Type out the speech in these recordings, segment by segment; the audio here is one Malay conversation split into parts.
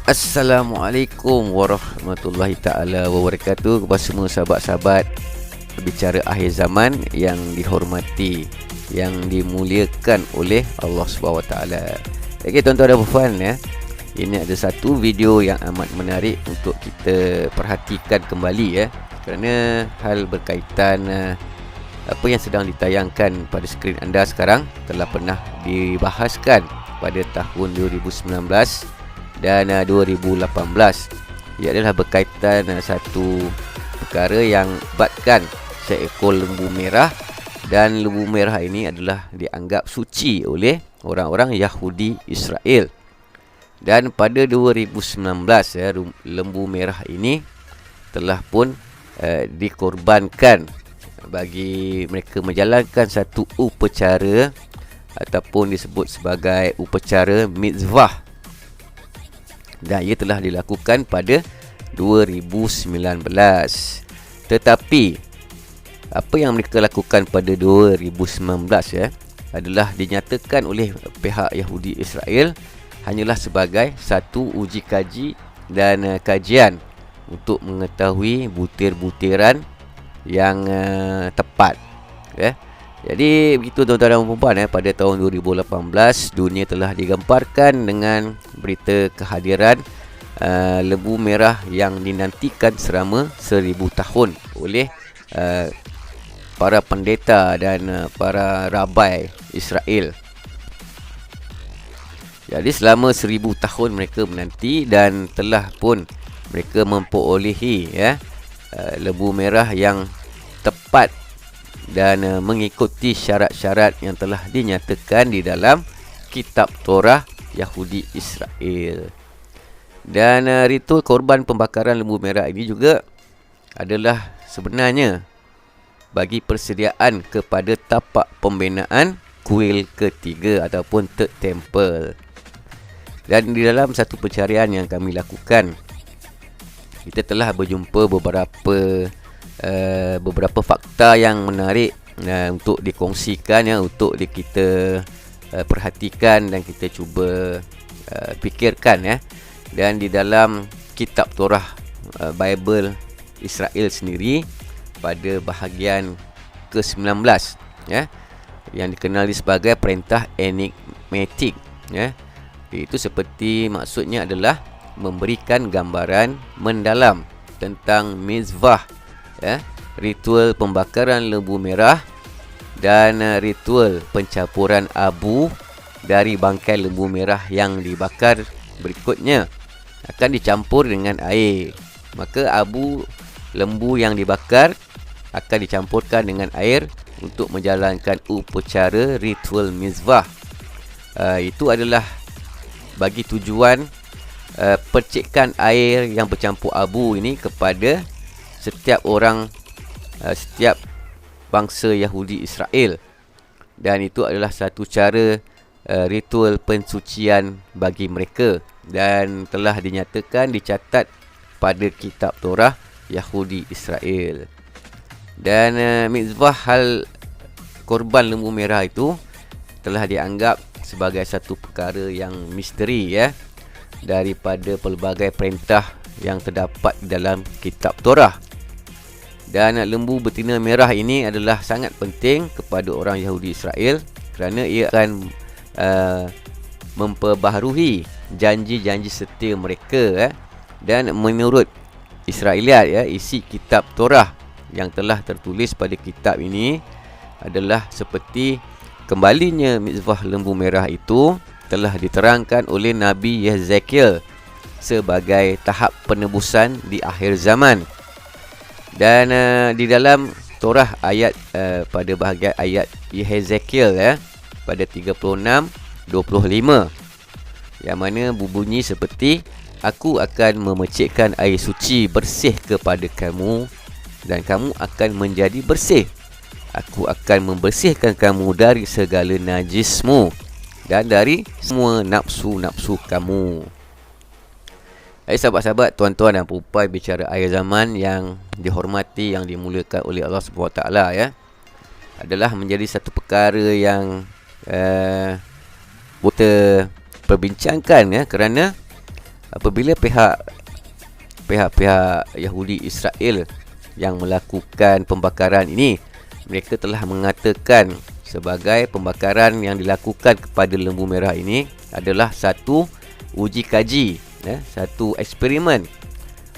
Assalamualaikum warahmatullahi taala wabarakatuh kepada semua sahabat-sahabat bicara akhir zaman yang dihormati, yang dimuliakan oleh Allah Subhanahu Wa Taala. Okey tuan-tuan dan puan ya. Ini ada satu video yang amat menarik untuk kita perhatikan kembali ya. Kerana hal berkaitan apa yang sedang ditayangkan pada skrin anda sekarang telah pernah dibahaskan pada tahun 2019 dan 2018. Ia adalah berkaitan satu perkara yang batkan seekor lembu merah, dan lembu merah ini adalah dianggap suci oleh orang-orang Yahudi Israel. Dan pada 2019 ya, lembu merah ini telah pun dikorbankan bagi mereka menjalankan satu upacara ataupun disebut sebagai upacara mitzvah, dan ia telah dilakukan pada 2019. Tetapi apa yang mereka lakukan pada 2019 ya adalah dinyatakan oleh pihak Yahudi Israel hanyalah sebagai satu uji kaji dan kajian untuk mengetahui butir-butiran yang tepat ya. Jadi begitu tuan-tuan dan puan-puan pada tahun 2018 dunia telah digemparkan dengan berita kehadiran lembu merah yang dinantikan selama 1000 tahun oleh para pendeta dan para rabai Israel. Jadi selama 1000 tahun mereka menanti dan telah pun mereka memperolehi ya lembu merah yang tepat dan mengikuti syarat-syarat yang telah dinyatakan di dalam kitab Torah Yahudi Israel. Dan ritual korban pembakaran lembu merah ini juga adalah sebenarnya bagi persediaan kepada tapak pembinaan kuil ketiga ataupun third temple. Dan di dalam satu pencarian yang kami lakukan, kita telah berjumpa beberapa fakta yang menarik untuk dikongsikan ya, untuk kita perhatikan dan kita cuba fikirkan ya. Dan di dalam kitab Torah Bible Israel sendiri pada bahagian ke-19 ya, yang dikenali sebagai perintah enigmatik ya. Itu seperti maksudnya adalah memberikan gambaran mendalam tentang mitzvah ya, ritual pembakaran lembu merah dan ritual pencampuran abu dari bangkai lembu merah yang dibakar berikutnya akan dicampur dengan air. Maka abu lembu yang dibakar akan dicampurkan dengan air untuk menjalankan upacara ritual mitzvah. Itu adalah bagi tujuan percikan air yang bercampur abu ini kepada setiap orang, setiap bangsa Yahudi Israel. Dan itu adalah satu cara ritual pensucian bagi mereka, dan telah dinyatakan, dicatat pada kitab Torah Yahudi Israel. Dan mitzvah hal korban lembu merah itu telah dianggap sebagai satu perkara yang misteri ya, daripada pelbagai perintah yang terdapat dalam kitab Torah. Dan lembu betina merah ini adalah sangat penting kepada orang Yahudi Israel kerana ia akan memperbaharui janji-janji setia mereka dan menurut Israeliat ya, isi kitab Torah yang telah tertulis pada kitab ini adalah seperti kembalinya mitzvah lembu merah itu telah diterangkan oleh Nabi Yezekiel sebagai tahap penebusan di akhir zaman. Dan di dalam Torah ayat pada bahagian ayat Yezekiel ya, pada 36:25 yang mana berbunyi seperti, aku akan memercikkan air suci bersih kepada kamu dan kamu akan menjadi bersih. Aku akan membersihkan kamu dari segala najismu dan dari semua nafsu-nafsu kamu. Hai sahabat-sahabat, tuan-tuan dan puan bicara akhir zaman yang dihormati, yang dimuliakan oleh Allah SWT ya, adalah menjadi satu perkara yang kita perbincangkan ya, kerana apabila pihak Yahudi Israel yang melakukan pembakaran ini, mereka telah mengatakan sebagai pembakaran yang dilakukan kepada lembu merah ini adalah satu uji kaji, satu eksperimen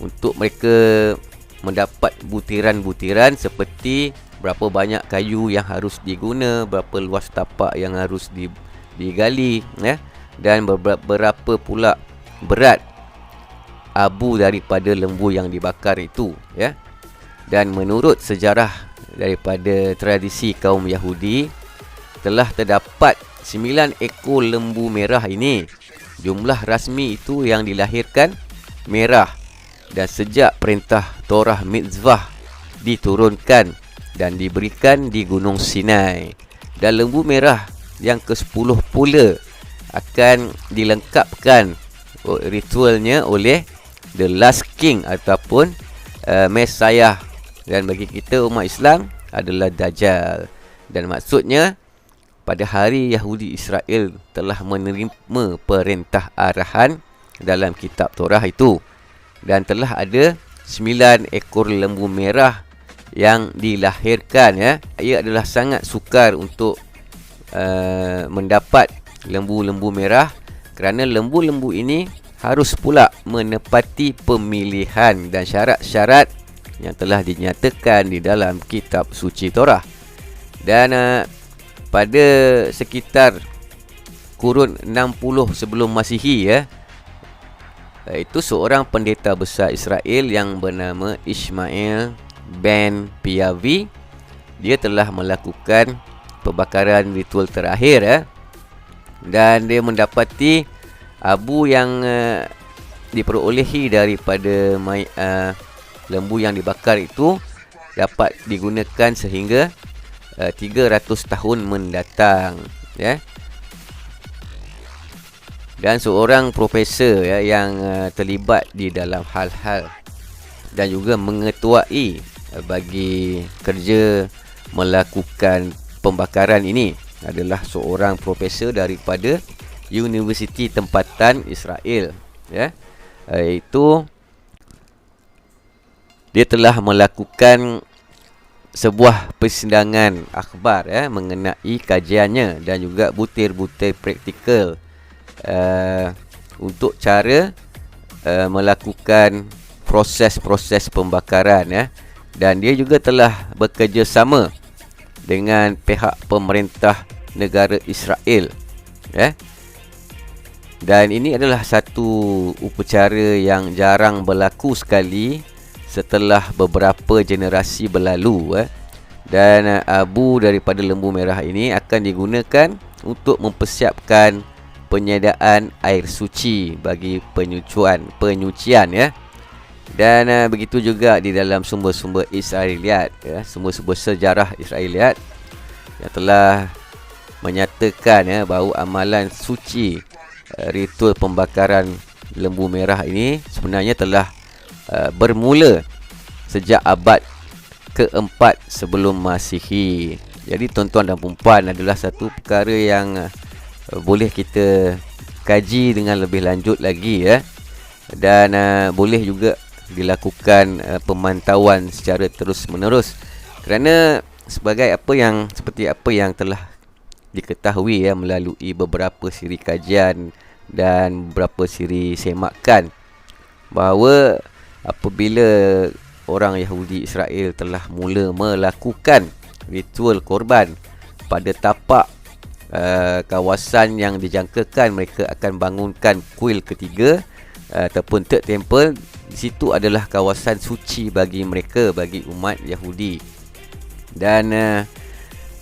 untuk mereka mendapat butiran-butiran seperti berapa banyak kayu yang harus diguna, berapa luas tapak yang harus digali, dan berapa pula berat abu daripada lembu yang dibakar itu, Dan menurut sejarah daripada tradisi kaum Yahudi, telah terdapat 9 ekor lembu merah ini. Jumlah rasmi itu yang dilahirkan merah, dan sejak perintah Torah Mitzvah diturunkan dan diberikan di Gunung Sinai. Dan lembu merah yang ke-10 pula akan dilengkapkan ritualnya oleh The Last King ataupun Messiah. Dan bagi kita umat Islam adalah Dajjal. Dan maksudnya pada hari Yahudi Israel telah menerima perintah arahan dalam kitab Torah itu, dan telah ada 9 ekor lembu merah yang dilahirkan. Ia adalah sangat sukar untuk mendapat lembu-lembu merah, kerana lembu-lembu ini harus pula menepati pemilihan dan syarat-syarat yang telah dinyatakan di dalam kitab suci Torah. Dan pada sekitar kurun 60 sebelum Masihi, itu seorang pendeta besar Israel yang bernama Ishmael ben Piavi, dia telah melakukan pembakaran ritual terakhir, dan dia mendapati abu yang diperolehi daripada lembu yang dibakar itu dapat digunakan sehingga 300 tahun mendatang, Dan seorang profesor yang terlibat di dalam hal-hal dan juga mengetuai bagi kerja melakukan pembakaran ini adalah seorang profesor daripada Universiti Tempatan Israel, iaitu dia telah melakukan sebuah persidangan akhbar mengenai kajiannya dan juga butir-butir praktikal untuk cara melakukan proses-proses pembakaran, dan dia juga telah bekerjasama dengan pihak pemerintah negara Israel, dan ini adalah satu upacara yang jarang berlaku sekali setelah beberapa generasi berlalu, dan abu daripada lembu merah ini akan digunakan untuk mempersiapkan penyediaan air suci bagi penyucian, dan begitu juga di dalam sumber-sumber Israeliat, sumber-sumber sejarah Israeliat yang telah menyatakan bahawa amalan suci ritual pembakaran lembu merah ini sebenarnya telah bermula sejak abad ke-4 sebelum Masihi. Jadi tuan-tuan dan puan, adalah satu perkara yang boleh kita kaji dengan lebih lanjut lagi, dan boleh juga dilakukan pemantauan secara terus-menerus, kerana seperti apa yang telah diketahui melalui beberapa siri kajian dan beberapa siri semakan, bahawa apabila orang Yahudi Israel telah mula melakukan ritual korban pada tapak kawasan yang dijangkakan mereka akan bangunkan kuil ketiga ataupun third temple, di situ adalah kawasan suci bagi mereka, bagi umat Yahudi. Dan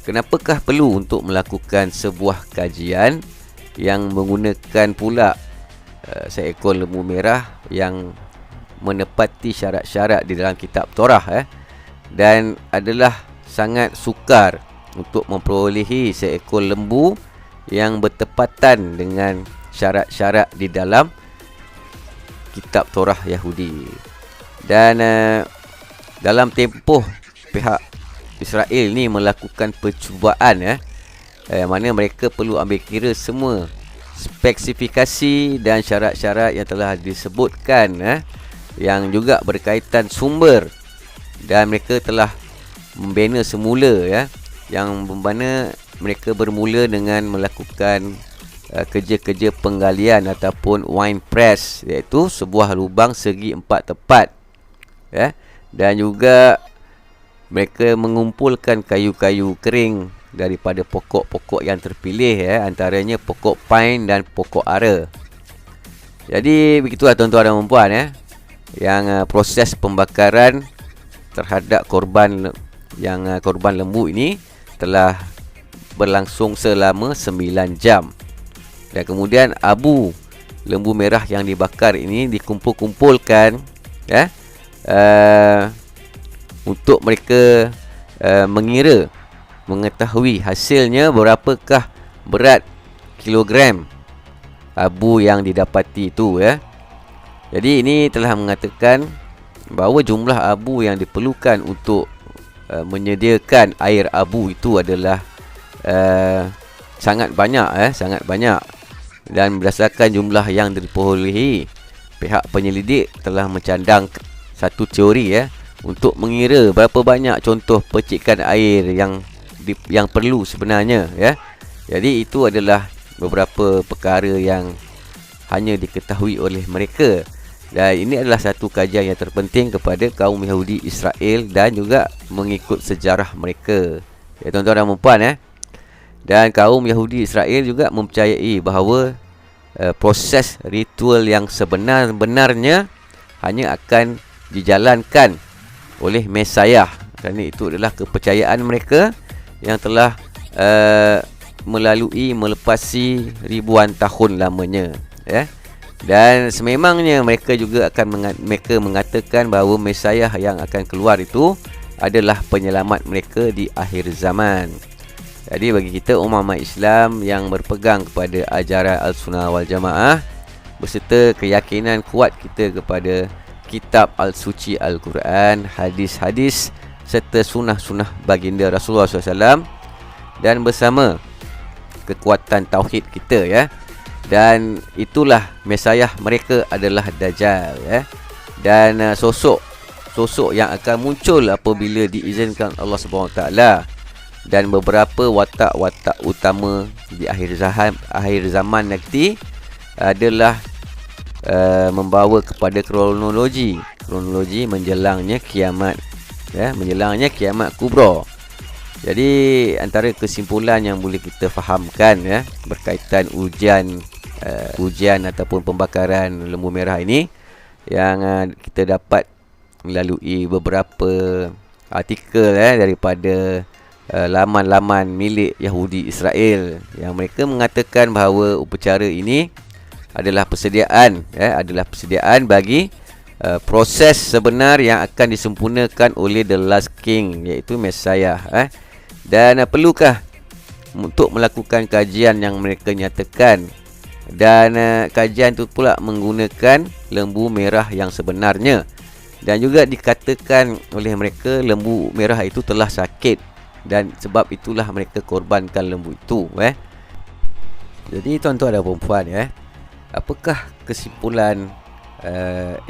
kenapakah perlu untuk melakukan sebuah kajian yang menggunakan pula seekor lembu merah yang menepati syarat-syarat di dalam kitab Torah, dan adalah sangat sukar untuk memperolehi seekor lembu yang bertepatan dengan syarat-syarat di dalam kitab Torah Yahudi. Dan dalam tempoh pihak Israel ni melakukan percubaan, mana mereka perlu ambil kira semua spesifikasi dan syarat-syarat yang telah disebutkan, yang juga berkaitan sumber, dan mereka telah membina semula, yang mana mereka bermula dengan melakukan kerja-kerja penggalian ataupun wine press, iaitu sebuah lubang segi 4 tepat, dan juga mereka mengumpulkan kayu-kayu kering daripada pokok-pokok yang terpilih, antaranya pokok pine dan pokok ara. Jadi begitulah tuan-tuan dan puan, yang proses pembakaran terhadap korban lembu ini telah berlangsung selama 9 jam. Dan kemudian abu lembu merah yang dibakar ini dikumpul-kumpulkan, untuk mereka mengetahui hasilnya berapakah berat kilogram abu yang didapati itu, Jadi ini telah mengatakan bahawa jumlah abu yang diperlukan untuk menyediakan air abu itu adalah sangat banyak, sangat banyak. Dan berdasarkan jumlah yang diperolehi, pihak penyelidik telah mencadang satu teori, untuk mengira berapa banyak contoh percikan air yang perlu sebenarnya, Jadi itu adalah beberapa perkara yang hanya diketahui oleh mereka. Dan ini adalah satu kajian yang terpenting kepada kaum Yahudi Israel dan juga mengikut sejarah mereka, tuan-tuan dan puan, Dan kaum Yahudi Israel juga mempercayai bahawa proses ritual yang sebenar-benarnya hanya akan dijalankan oleh Mesiah, kerana itu adalah kepercayaan mereka yang telah melepasi ribuan tahun lamanya, Dan sememangnya mereka juga mereka mengatakan bahawa Mesiah yang akan keluar itu adalah penyelamat mereka di akhir zaman. Jadi bagi kita umat Islam yang berpegang kepada ajaran Al-Sunnah wal Jamaah, beserta keyakinan kuat kita kepada kitab Al-Suci Al-Quran, hadis-hadis serta sunnah-sunnah baginda Rasulullah SAW, dan bersama kekuatan tauhid kita, dan itulah Mesiah mereka adalah Dajjal, dan sosok yang akan muncul apabila diizinkan Allah SWT, dan beberapa watak-watak utama di akhir zaman nanti adalah membawa kepada kronologi menjelangnya kiamat, menjelangnya kiamat kubra. Jadi antara kesimpulan yang boleh kita fahamkan, berkaitan ujian ataupun pembakaran lembu merah ini, yang kita dapat melalui beberapa artikel daripada laman-laman milik Yahudi Israel, yang mereka mengatakan bahawa upacara ini adalah persediaan bagi proses sebenar yang akan disempurnakan oleh the last king, iaitu Mesiah, dan perlukah untuk melakukan kajian yang mereka nyatakan, dan kajian itu pula menggunakan lembu merah yang sebenarnya, dan juga dikatakan oleh mereka lembu merah itu telah sakit, dan sebab itulah mereka korbankan lembu itu, Jadi tuan-tuan dan puan, apakah kesimpulan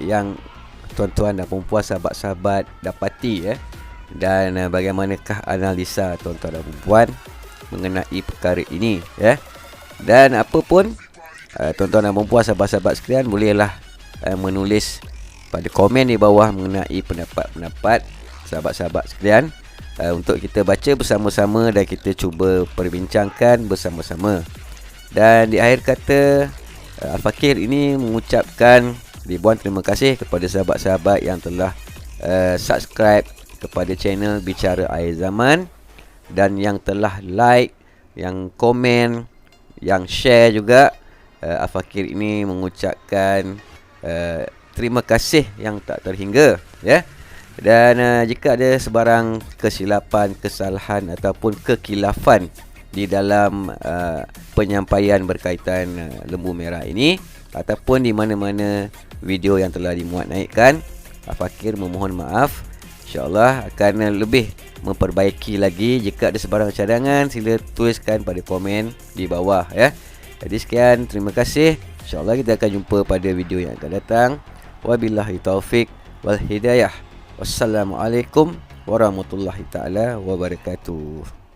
yang tuan-tuan dan puan, sahabat-sahabat dapati, dan bagaimanakah analisa tuan-tuan dan puan mengenai perkara ini, Dan apa pun tuan-tuan dan puan, sahabat-sahabat sekalian, bolehlah menulis pada komen di bawah mengenai pendapat-pendapat sahabat-sahabat sekalian, untuk kita baca bersama-sama dan kita cuba perbincangkan bersama-sama. Dan di akhir kata, Al-Fakir ini mengucapkan ribuan terima kasih kepada sahabat-sahabat yang telah subscribe kepada channel Bicara Akhir Zaman, dan yang telah like, yang komen, yang share juga. Al-Fakir ini mengucapkan terima kasih yang tak terhingga, Dan jika ada sebarang kesilapan, kesalahan ataupun kekilafan di dalam penyampaian berkaitan lembu merah ini, ataupun di mana-mana video yang telah dimuat naikkan, Fakir memohon maaf. InsyaAllah akan lebih memperbaiki lagi. Jika ada sebarang cadangan, sila tuliskan pada komen di bawah, Jadi sekian, terima kasih. InsyaAllah kita akan jumpa pada video yang akan datang. Wabillahi taufik wal hidayah. Wassalamualaikum warahmatullahi taala wabarakatuh.